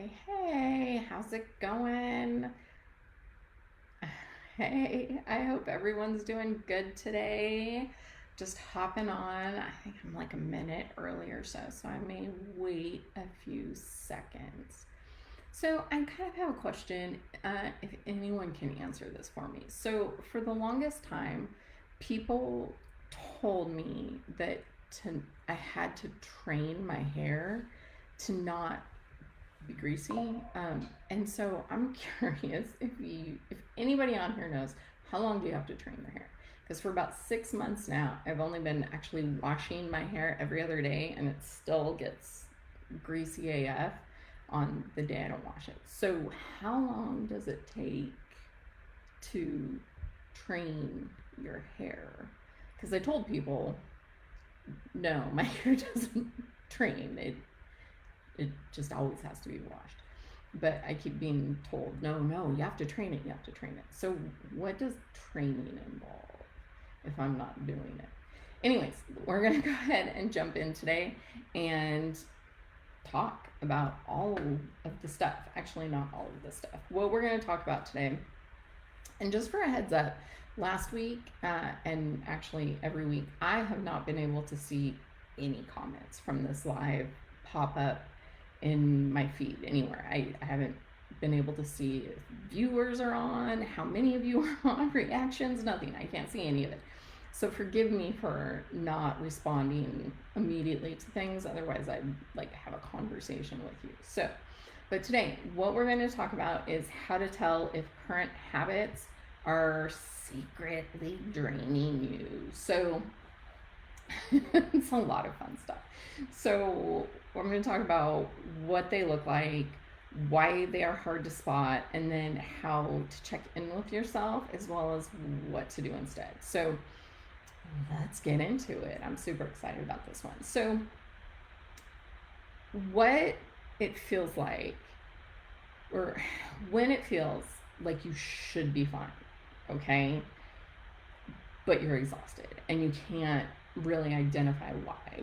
Hey, how's it going? Hey, I hope everyone's doing good today. Just hopping on. I think I'm like a minute early or so I may wait a few seconds. So, I kind of have a question, if anyone can answer this for me. So, for the longest time, people told me that I had to train my hair to not be greasy. And so I'm curious if anybody on here knows how long do you have to train their hair? Because for about 6 months now, I've only been actually washing my hair every other day, and it still gets greasy AF on the day I don't wash it. So how long does it take to train your hair? Because I told people, no, my hair doesn't train. It just always has to be washed. But I keep being told, no, no, you have to train it, you have to train it. So, what does training involve if I'm not doing it? Anyways, we're going to go ahead and jump in today and talk about all of the stuff. Actually, not all of the stuff. What we're going to talk about today, and just for a heads up, last week and actually every week, I have not been able to see any comments from this live pop up in my feed anywhere. I haven't been able to see if viewers are on, how many of you are on, reactions, nothing. I can't see any of it. So forgive me for not responding immediately to things. Otherwise, I'd like to have a conversation with you. So, but today, what we're going to talk about is how to tell if current habits are secretly draining you. So, it's a lot of fun stuff. So, I'm going to talk about what they look like, why they are hard to spot, and then how to check in with yourself, as well as what to do instead. So, let's get into it. I'm super excited about this one. So, what it feels like, or when it feels like you should be fine, okay? But you're exhausted and you can't really identify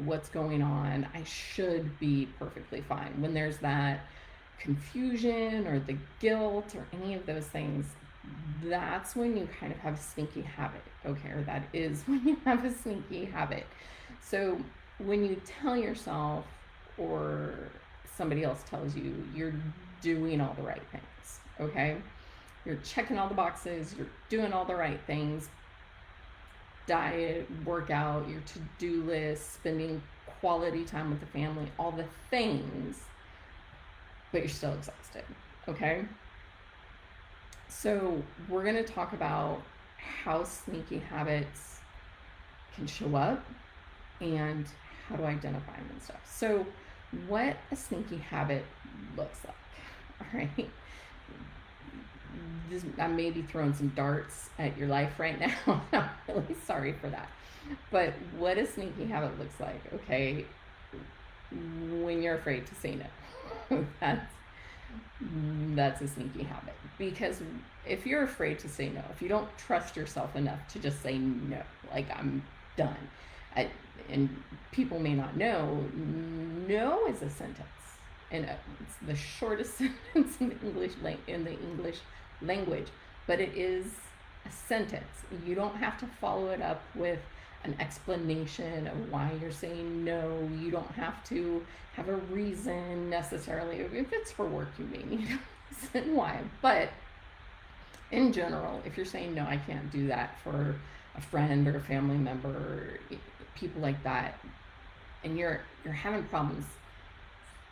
what's going on. I should be perfectly fine. When there's that confusion or the guilt or any of those things, that's when you kind of have a sneaky habit, okay? Or that is when you have a sneaky habit. So when you tell yourself, or somebody else tells you, you're doing all the right things, okay? You're checking all the boxes, you're doing all the right things, diet, workout, your to-do list, spending quality time with the family, all the things, but you're still exhausted, okay? So we're going to talk about how sneaky habits can show up and how to identify them and stuff. So what a sneaky habit looks like, all right? I may be throwing some darts at your life right now. I'm really sorry for that. But what a sneaky habit looks like, okay? When you're afraid to say no. That's a sneaky habit. Because if you're afraid to say no, if you don't trust yourself enough to just say no, like I'm done, and people may not know, no is a sentence, and it's the shortest sentence in the English language, but it is a sentence. You don't have to follow it up with an explanation of why you're saying no. You don't have to have a reason necessarily. If it's for work, you may need a reason why. But in general, if you're saying no, I can't do that for a friend or a family member, or people like that, and you're having problems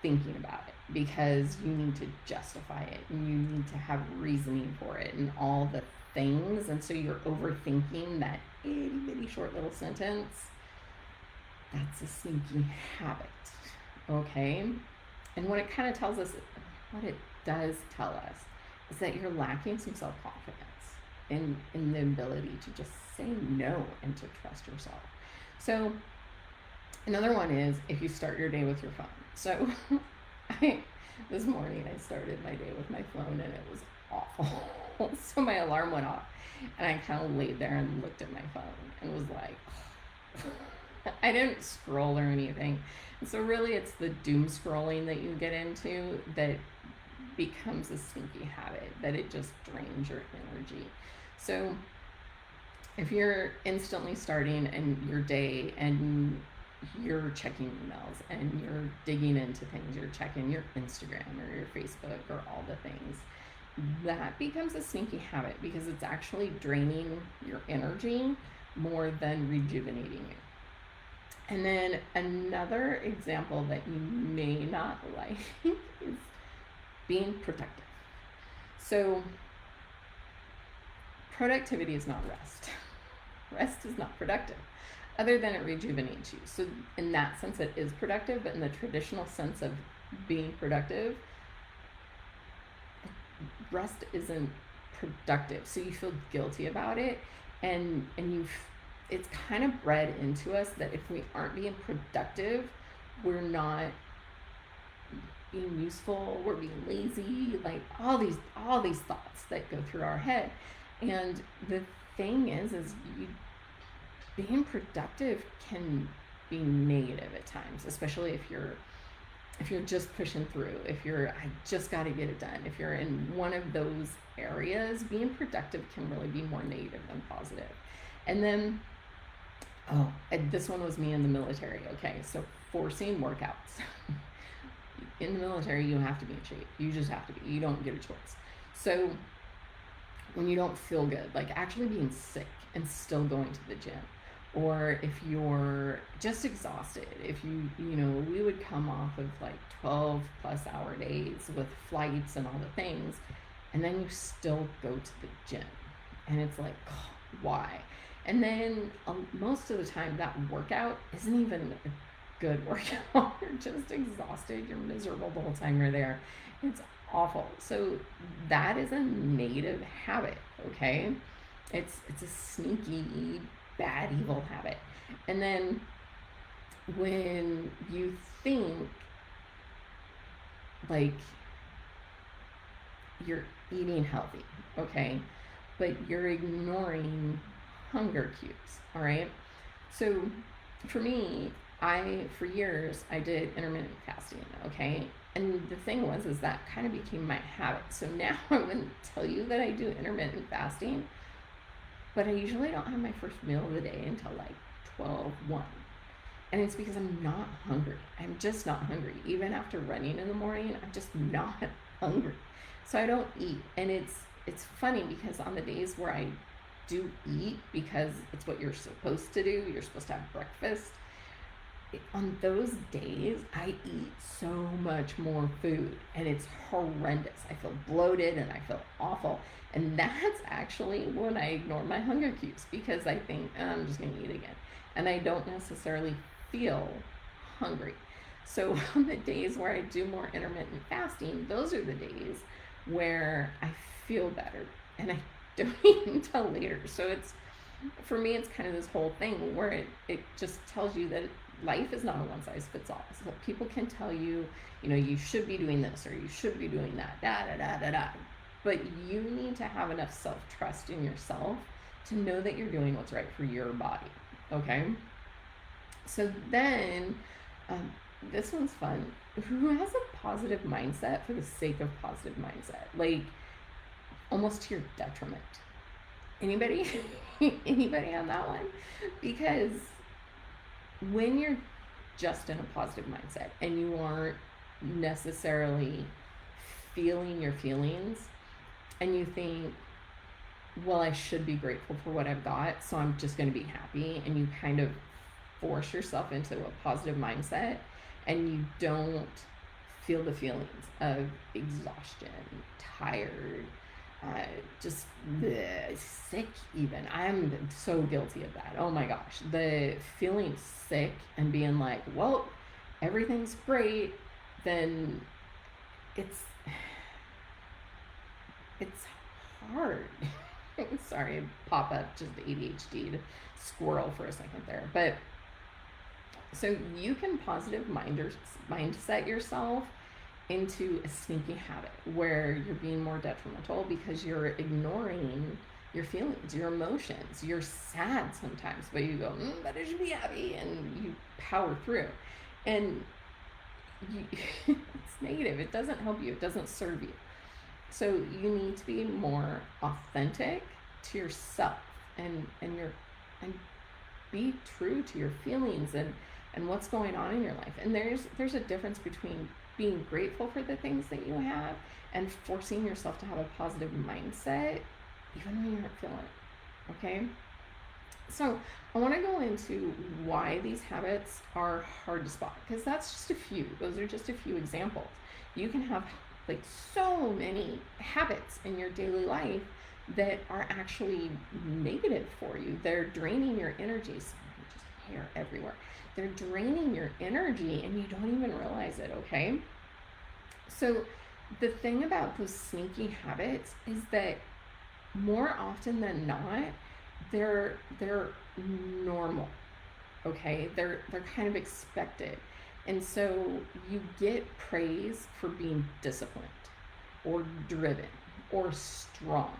thinking about it because you need to justify it and you need to have reasoning for it and all the things, and so you're overthinking that itty bitty short little sentence, that's a sneaky habit, okay? And what it kind of tells us, what it does tell us, is that you're lacking some self-confidence in the ability to just say no and to trust yourself. So another one is if you start your day with your phone. So this morning I started my day with my phone and it was awful. So my alarm went off and I kind of laid there and looked at my phone and was like, I didn't scroll or anything. And so really it's the doom scrolling that you get into that becomes a sneaky habit that it just drains your energy. So if you're instantly starting in your day and you're checking emails and you're digging into things, you're checking your Instagram or your Facebook or all the things, that becomes a sneaky habit because it's actually draining your energy more than rejuvenating you. And then another example that you may not like is being productive. So productivity is not rest. Rest is not productive, other than it rejuvenates you. So in that sense, it is productive, but in the traditional sense of being productive, rest isn't productive. So you feel guilty about it, and it's kind of bred into us that if we aren't being productive, we're not being useful, we're being lazy, like all these thoughts that go through our head. And the thing is being productive can be negative at times, especially if you're just pushing through, if you're, I just got to get it done. If you're in one of those areas, being productive can really be more negative than positive. And then, this one was me in the military. Okay, so forcing workouts. In the military, you have to be in shape. You just have to be. You don't get a choice. So when you don't feel good, like actually being sick and still going to the gym, or if you're just exhausted, if we would come off of like 12 plus hour days with flights and all the things, and then you still go to the gym, and it's like, why? And then most of the time that workout isn't even a good workout. You're just exhausted, you're miserable the whole time you're there. It's awful. So that is a negative habit, okay? It's a sneaky, bad, evil habit. And then when you think like you're eating healthy, okay, but you're ignoring hunger cues, all right? So for me, for years, I did intermittent fasting, okay? And the thing was that kind of became my habit. So now I wouldn't tell you that I do intermittent fasting, but I usually don't have my first meal of the day until like 12:01. And it's because I'm not hungry. I'm just not hungry. Even after running in the morning, I'm just not hungry. So I don't eat. And it's funny because on the days where I do eat, because it's what you're supposed to do, you're supposed to have breakfast, on those days, I eat so much more food and it's horrendous. I feel bloated and I feel awful. And that's actually when I ignore my hunger cues, because I think I'm just going to eat again. And I don't necessarily feel hungry. So on the days where I do more intermittent fasting, those are the days where I feel better and I don't eat until later. So for me, it's kind of this whole thing where it just tells you that life is not a one size fits all. So people can tell you, you should be doing this or you should be doing that, but you need to have enough self-trust in yourself to know that you're doing what's right for your body, okay? So then, this one's fun. Who has a positive mindset for the sake of positive mindset? Like, almost to your detriment. Anybody? Anybody on that one? Because when you're just in a positive mindset and you aren't necessarily feeling your feelings and you think, well, I should be grateful for what I've got, so I'm just going to be happy, and you kind of force yourself into a positive mindset and you don't feel the feelings of exhaustion, tired, just sick even. I'm so guilty of that. Oh my gosh. The feeling sick and being like, well, everything's great, then it's hard. Sorry, pop up, just ADHD squirrel for a second there. But so you can positive mindset yourself into a sneaky habit where you're being more detrimental because you're ignoring your feelings, your emotions. You're sad sometimes, but you go, but I should be happy, and you power through. And it's negative. It doesn't help you. It doesn't serve you. So you need to be more authentic to yourself, and be true to your feelings and what's going on in your life. And there's a difference between being grateful for the things that you have and forcing yourself to have a positive mindset even when you aren't feeling it. Okay? So I want to go into why these habits are hard to spot, because that's just a few. Those are just a few examples. You can have like so many habits in your daily life that are actually negative for you. They're draining your energy. So just hair everywhere. They're draining your energy and you don't even realize it, okay? So the thing about those sneaky habits is that more often than not, they're normal, okay? They're kind of expected. And so you get praise for being disciplined or driven or strong.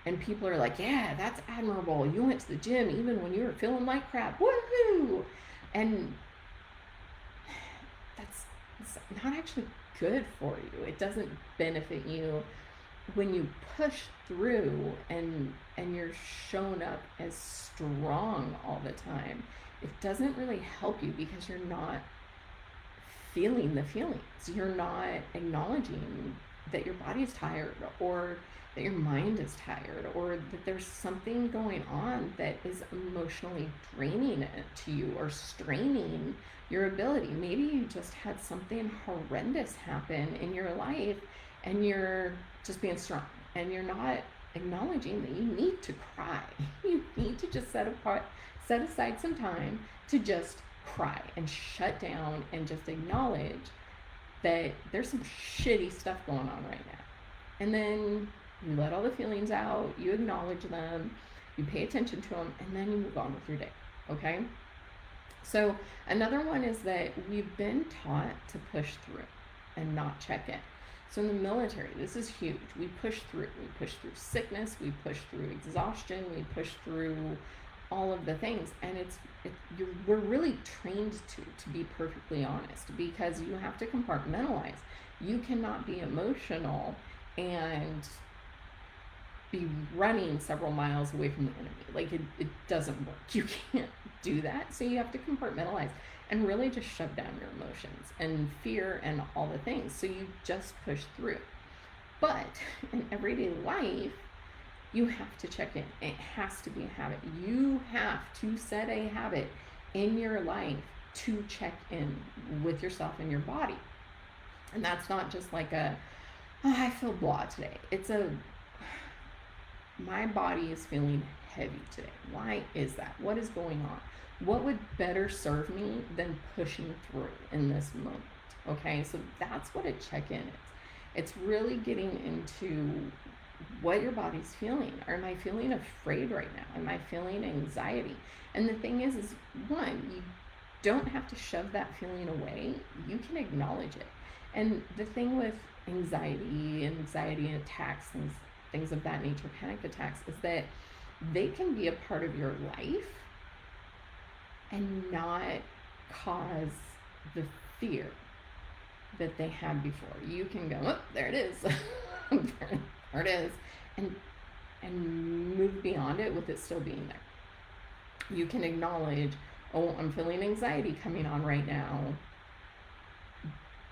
And people are like, yeah, that's admirable. You went to the gym even when you were feeling like crap. Woohoo! And that's not actually good for you. It doesn't benefit you when you push through and you're shown up as strong all the time. It doesn't really help you because you're not feeling the feelings. You're not acknowledging that your body is tired, or that your mind is tired, or that there's something going on that is emotionally draining it to you or straining your ability. Maybe you just had something horrendous happen in your life and you're just being strong and you're not acknowledging that you need to cry. You need to just set aside some time to just cry and shut down and just acknowledge that there's some shitty stuff going on right now. And then you let all the feelings out, you acknowledge them, you pay attention to them, and then you move on with your day, okay? So another one is that we've been taught to push through and not check in. So in the military, this is huge. We push through. We push through sickness, we push through exhaustion, we push through all of the things, and we're really trained to be perfectly honest, because you have to compartmentalize. You cannot be emotional and be running several miles away from the enemy. Like it doesn't work. You can't do that. So you have to compartmentalize and really just shove down your emotions and fear and all the things. So you just push through. But in everyday life, you have to check in. It has to be a habit. You have to set a habit in your life to check in with yourself and your body. And that's not just like I feel blah today. It's my body is feeling heavy today. Why is that? What is going on? What would better serve me than pushing through in this moment? Okay, so that's what a check-in is. It's really getting into what your body's feeling. Am I feeling afraid right now? Am I feeling anxiety? And the thing is one, you don't have to shove that feeling away. You can acknowledge it. And the thing with anxiety attacks, things of that nature, panic attacks, is that they can be a part of your life and not cause the fear that they had before. You can go, oh, there it is. There it is, and move beyond it with it still being there. You can acknowledge, oh, I'm feeling anxiety coming on right now,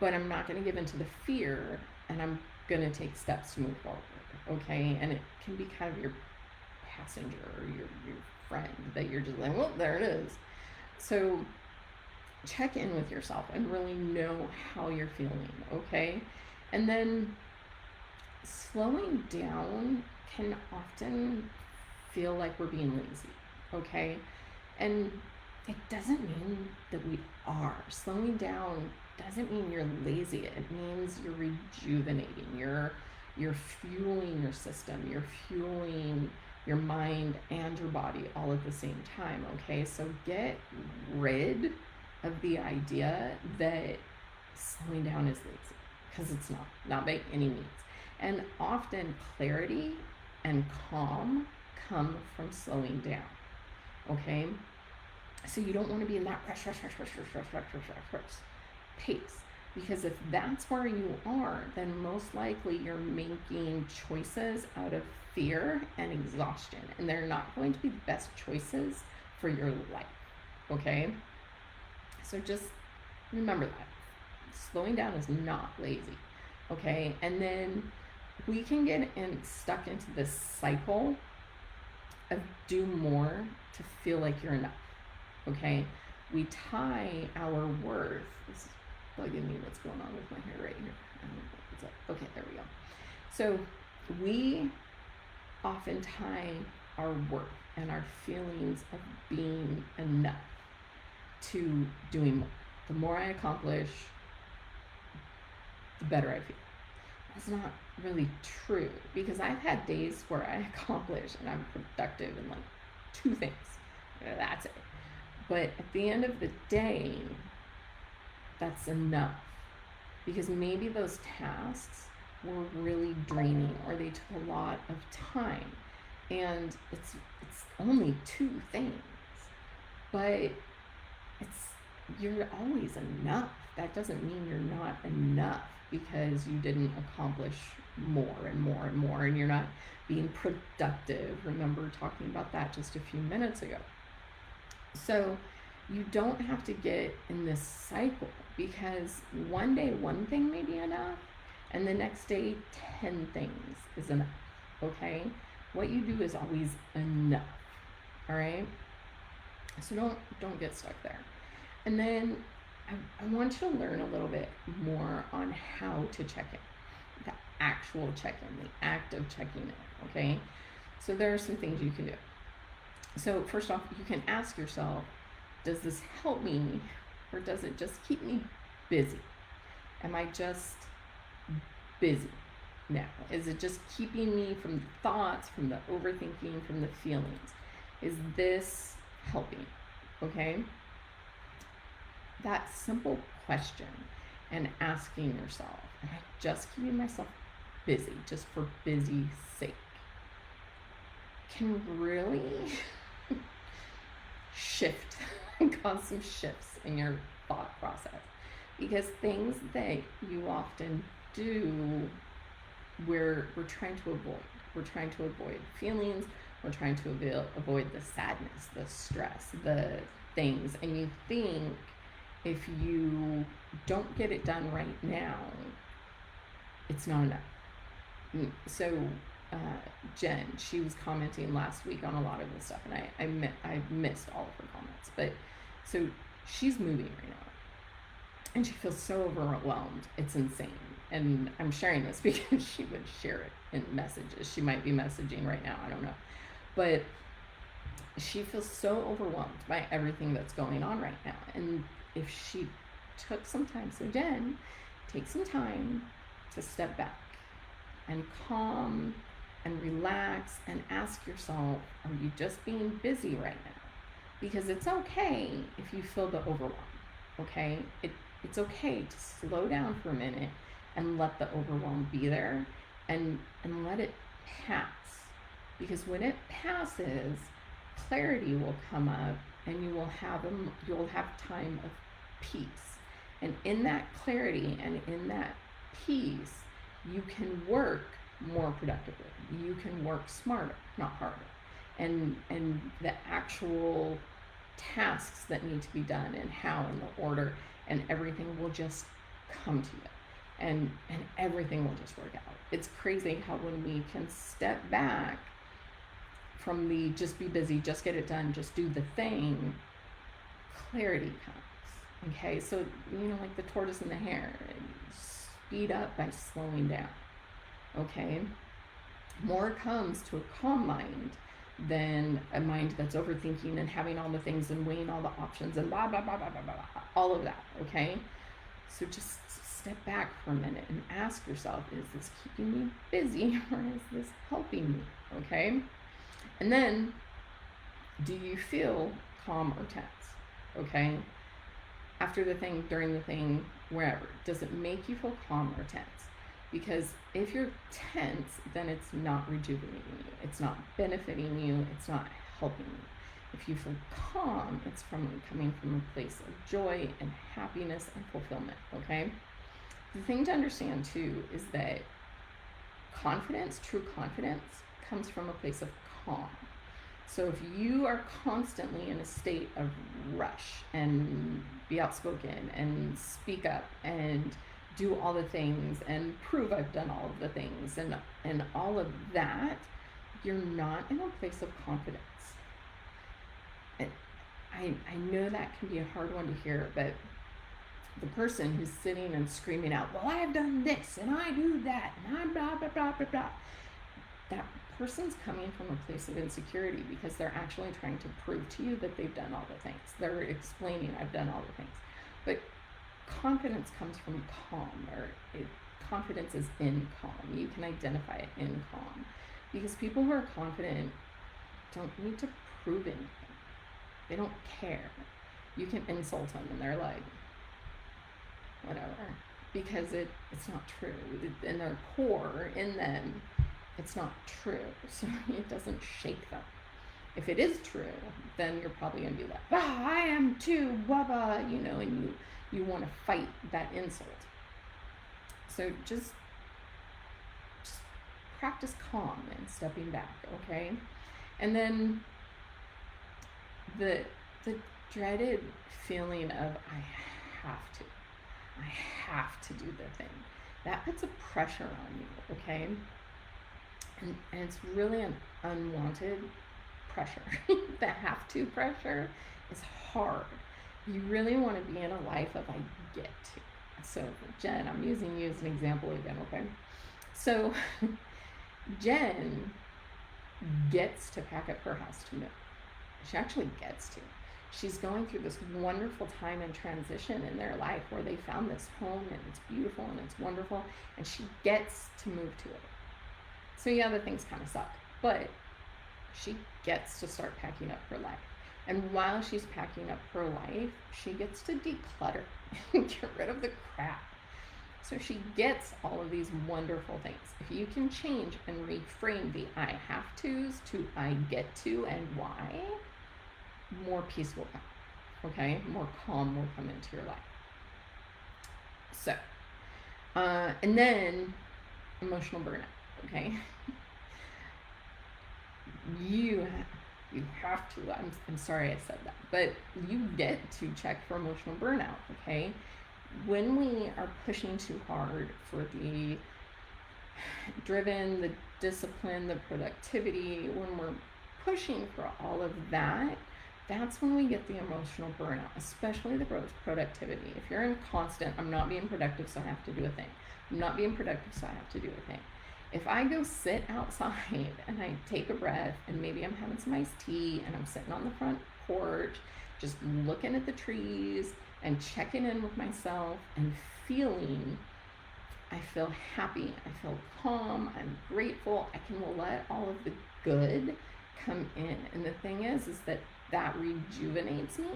but I'm not going to give into the fear, and I'm going to take steps to move forward, okay? And it can be kind of your passenger or your friend that you're just like, well, there it is. So check in with yourself and really know how you're feeling, okay? And then slowing down can often feel like we're being lazy, okay? And it doesn't mean that we are. Slowing down doesn't mean you're lazy. It means you're rejuvenating. You're fueling your system. You're fueling your mind and your body all at the same time, okay? So get rid of the idea that slowing down is lazy, because it's not by any means. And often clarity and calm come from slowing down, okay? So you don't want to be in that rush pace. Because if that's where you are, then most likely you're making choices out of fear and exhaustion, and they're not going to be the best choices for your life. Okay? So just remember that. Slowing down is not lazy. Okay? And then we can get stuck into this cycle of do more to feel like you're enough. Okay? We tie our worth. This is bugging me what's going on with my hair right here. I don't know what's up. Okay, there we go. So we often tie our worth and our feelings of being enough to doing more. The more I accomplish, the better I feel. That's not really true, because I've had days where I accomplish and I'm productive in like 2 things. That's it. But at the end of the day, that's enough, because maybe those tasks were really draining or they took a lot of time, and it's only 2 things, but you're always enough. That doesn't mean you're not enough because you didn't accomplish more and more and more, and you're not being productive. Remember talking about that just a few minutes ago. So you don't have to get in this cycle, because one day one thing may be enough and the next day 10 things is enough. Okay? What you do is always enough. All right? So don't get stuck there. And then I want you to learn a little bit more on how to check in, the actual check-in, the act of checking in. Okay? So there are some things you can do. So first off, you can ask yourself, does this help me, or does it just keep me busy? Am I just busy now? Is it just keeping me from the thoughts, from the overthinking, from the feelings? Is this helping? Okay? That simple question and asking yourself, am I just keeping myself busy, just for busy's sake, can really shift and cause some shifts in your thought process. Because things that you often do, we're trying to avoid. We're trying to avoid feelings. We're trying to avoid the sadness, the stress, the things. And you think if you don't get it done right now, it's not enough. So Jen, she was commenting last week on a lot of this stuff, and I missed all of her comments. But so she's moving right now, and she feels so overwhelmed. It's insane. And I'm sharing this because she would share it in messages. She might be messaging right now. I don't know. But she feels so overwhelmed by everything that's going on right now. And if she took some time, so Jen, take some time to step back and calm and relax and ask yourself, are you just being busy right now? Because it's okay if you feel the overwhelm, okay? It's okay to slow down for a minute and let the overwhelm be there, and let it pass. Because when it passes, clarity will come up, and you'll have time of peace. And in that clarity and in that peace, you can work more productively. You can work smarter, not harder. And the actual tasks that need to be done, and how, and the order, and everything will just come to you. And everything will just work out. It's crazy how when we can step back from the just be busy, just get it done, just do the thing, clarity comes. Okay, so like the tortoise and the hare, speed up by slowing down. Okay, more comes to a calm mind than a mind that's overthinking and having all the things and weighing all the options and blah blah blah blah blah blah, all of that. Okay, so just step back for a minute and ask yourself, is this keeping me busy, or is this helping me? Okay, and then do you feel calm or tense? Okay, after the thing, during the thing, wherever, does it make you feel calm or tense? Because if you're tense, then it's not rejuvenating you, it's not benefiting you, it's not helping you. If you feel calm, it's coming from a place of joy and happiness and fulfillment. Okay, The thing to understand too is that confidence, true confidence, comes from a place of calm. So if you are constantly in a state of rush and be outspoken and speak up and do all the things and prove I've done all of the things and all of that, you're not in a place of confidence. I know that can be a hard one to hear, but the person who's sitting and screaming out, well, I've done this and I do that and I'm blah, blah, blah, blah, blah, that person's coming from a place of insecurity because they're actually trying to prove to you that they've done all the things. They're explaining, I've done all the things. But confidence comes from calm, confidence is in calm. You can identify it in calm. Because people who are confident don't need to prove anything. They don't care. You can insult them and they're like, whatever. Because it's not true. In their core, in them, it's not true. So it doesn't shake them. If it is true, then you're probably going to be like, I am too, blah, blah, and you want to fight that insult. So just practice calm and stepping back, okay? And then the dreaded feeling of I have to do the thing, that puts a pressure on you, okay? And it's really an unwanted pressure. The have to pressure is hard. You really want to be in a life of I get to. So Jen, I'm using you as an example again, okay? So Jen gets to pack up her house to move. She actually gets to. She's going through this wonderful time in transition in their life where they found this home and it's beautiful and it's wonderful, and she gets to move to it. So yeah, the things kind of suck, but she gets to start packing up her life. And while she's packing up her life, she gets to declutter and get rid of the crap. So she gets all of these wonderful things. If you can change and reframe the I have to's to I get to and why, more peace will come, okay? More calm will come into your life. So, and then emotional burnout, okay? You have to, I'm sorry I said that, but you get to check for emotional burnout, okay? When we are pushing too hard for the driven, the discipline, the productivity, when we're pushing for all of that, that's when we get the emotional burnout, especially the productivity. If you're in constant, I'm not being productive, so I have to do a thing. I'm not being productive, so I have to do a thing. If I go sit outside and I take a breath and maybe I'm having some iced tea and I'm sitting on the front porch, just looking at the trees and checking in with myself and feeling, I feel happy, I feel calm, I'm grateful, I can let all of the good come in. And the thing is that rejuvenates me.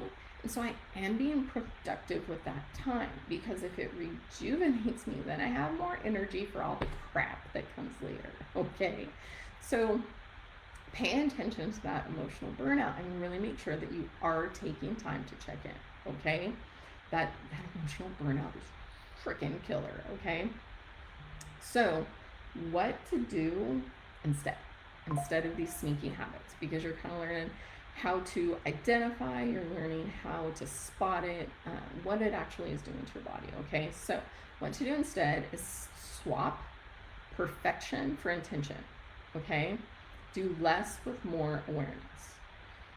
And so I am being productive with that time, because if it rejuvenates me, then I have more energy for all the crap that comes later, okay? So pay attention to that emotional burnout and really make sure that you are taking time to check in, okay? That emotional burnout is freaking killer, okay? So what to do instead of these sneaky habits, because you're kind of learning how to identify, you're learning how to spot it, what it actually is doing to your body, okay? So what to do instead is swap perfection for intention, okay? Do less with more awareness.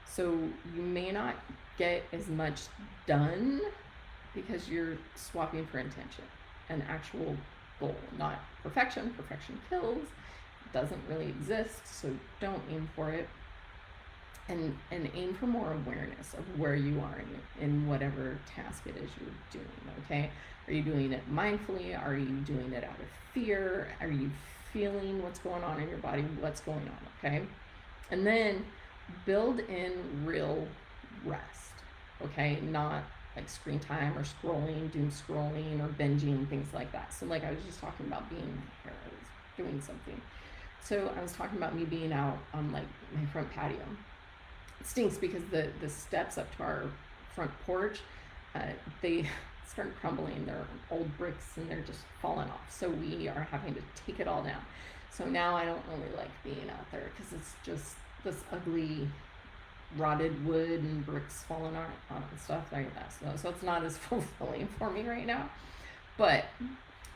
So you may not get as much done because you're swapping for intention, an actual goal, not perfection. Perfection kills, doesn't really exist, so don't aim for it. And aim for more awareness of where you are in whatever task it is you're doing, okay? Are you doing it mindfully? Are you doing it out of fear? Are you feeling what's going on in your body? What's going on, okay? And then build in real rest, okay? Not like screen time or scrolling, doom scrolling or binging, things like that. So like I was just talking about being here, I was doing something. So I was talking about me being out on like my front patio. It stinks because the steps up to our front porch, they started crumbling. They're old bricks and they're just falling off. So we are having to take it all down. So now I don't really like being out there because it's just this ugly rotted wood and bricks falling on and stuff like that. So it's not as fulfilling for me right now. But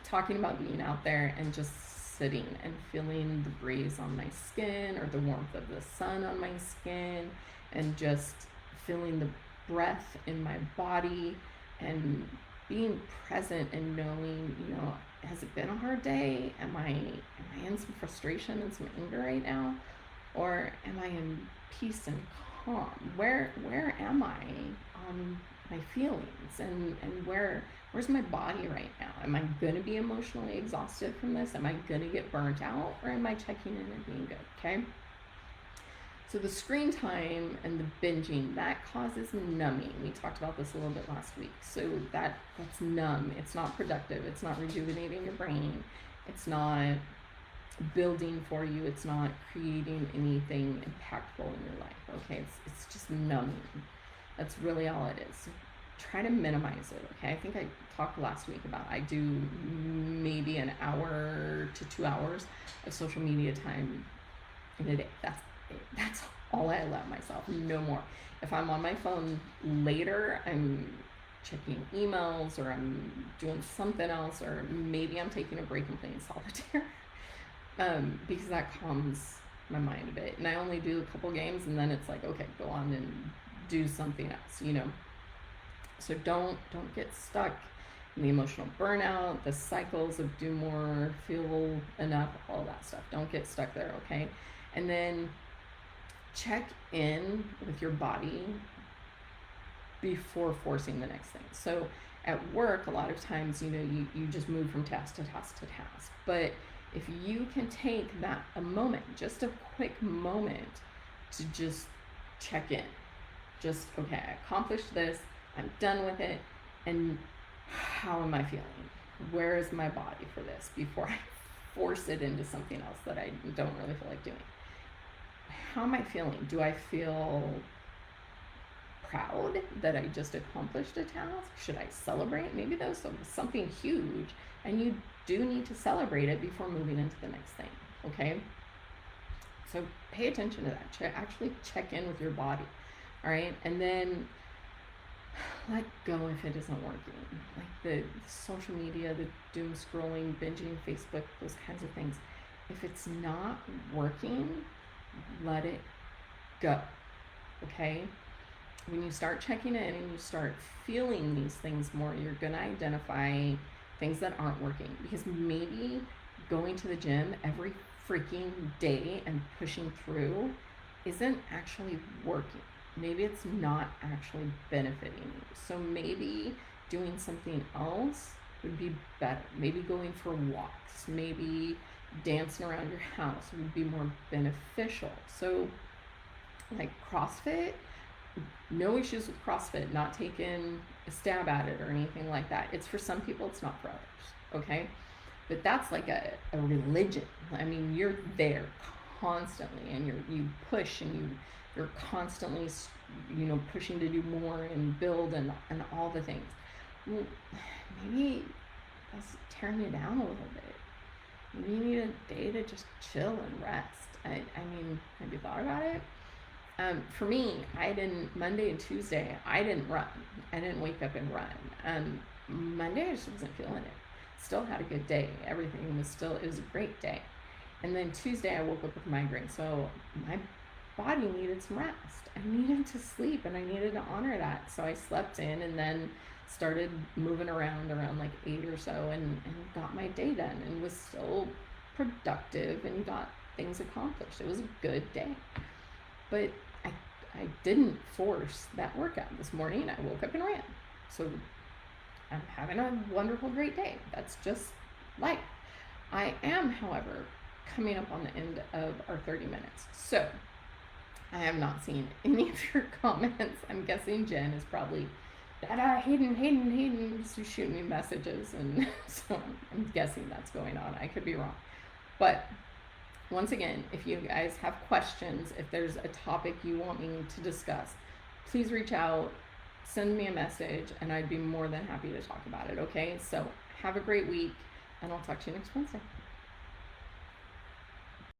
talking about being out there and just sitting and feeling the breeze on my skin or the warmth of the sun on my skin and just feeling the breath in my body and being present and knowing, has it been a hard day? Am I in some frustration and some anger right now? Or am I in peace and calm? Where am I on my feelings and where's my body right now? Am I gonna be emotionally exhausted from this? Am I gonna get burnt out? Or am I checking in and being good? Okay. So the screen time and the binging, that causes numbing. We talked about this a little bit last week. So that's numb. It's not productive. It's not rejuvenating your brain. It's not building for you. It's not creating anything impactful in your life. Okay, it's just numbing. That's really all it is. So try to minimize it. Okay, I think I talked last week about I do maybe an hour to 2 hours of social media time in a day. That's all I allow myself, no more. If I'm on my phone later, I'm checking emails or I'm doing something else, or maybe I'm taking a break and playing solitaire. Because that calms my mind a bit. And I only do a couple games and then it's like, okay, go on and do something else, So don't get stuck in the emotional burnout, the cycles of do more, feel enough, all that stuff. Don't get stuck there, okay? And then check in with your body before forcing the next thing. So at work, a lot of times, you just move from task to task to task. But if you can take a moment, just a quick moment to just check in, just, okay, I accomplished this, I'm done with it, and how am I feeling? Where is my body for this before I force it into something else that I don't really feel like doing? How am I feeling? Do I feel proud that I just accomplished a task? Should I celebrate? Maybe that was something huge and you do need to celebrate it before moving into the next thing, okay? So pay attention to that. Actually check in with your body, all right? And then let go if it isn't working. Like the social media, the doom scrolling, binging Facebook, those kinds of things. If it's not working, let it go, okay? When you start checking in and you start feeling these things more, you're gonna identify things that aren't working, because maybe going to the gym every freaking day and pushing through isn't actually working. Maybe it's not actually benefiting you. So maybe doing something else would be better. Maybe going for walks, maybe dancing around your house would be more beneficial. So like CrossFit, no issues with CrossFit, not taking a stab at it or anything like that. It's for some people, it's not for others, okay? But that's like a religion. I mean, you're there constantly and you push and you're constantly, pushing to do more and build and all the things. Well, maybe that's tearing you down a little bit. Maybe you need a day to just chill and rest. I mean, have you thought about it? For me, Monday and Tuesday, I didn't run. I didn't wake up and run. Monday, I just wasn't feeling it. Still had a good day. Everything was it was a great day. And then Tuesday, I woke up with migraine. So my body needed some rest. I needed to sleep and I needed to honor that. So I slept in and then started moving around like 8 or so and got my day done and was still productive and got things accomplished. It was a good day. But I didn't force that workout this morning. I woke up and ran. So I'm having a wonderful, great day. That's just life. I am, however, coming up on the end of our 30 minutes. So I have not seen any of your comments. I'm guessing Jen is probably Hayden is shooting me messages, and so I'm guessing that's going on. I could be wrong. But once again, if you guys have questions, if there's a topic you want me to discuss, please reach out. send me a message and I'd be more than happy to talk about it. Okay, so have a great week, and I'll talk to you next Wednesday.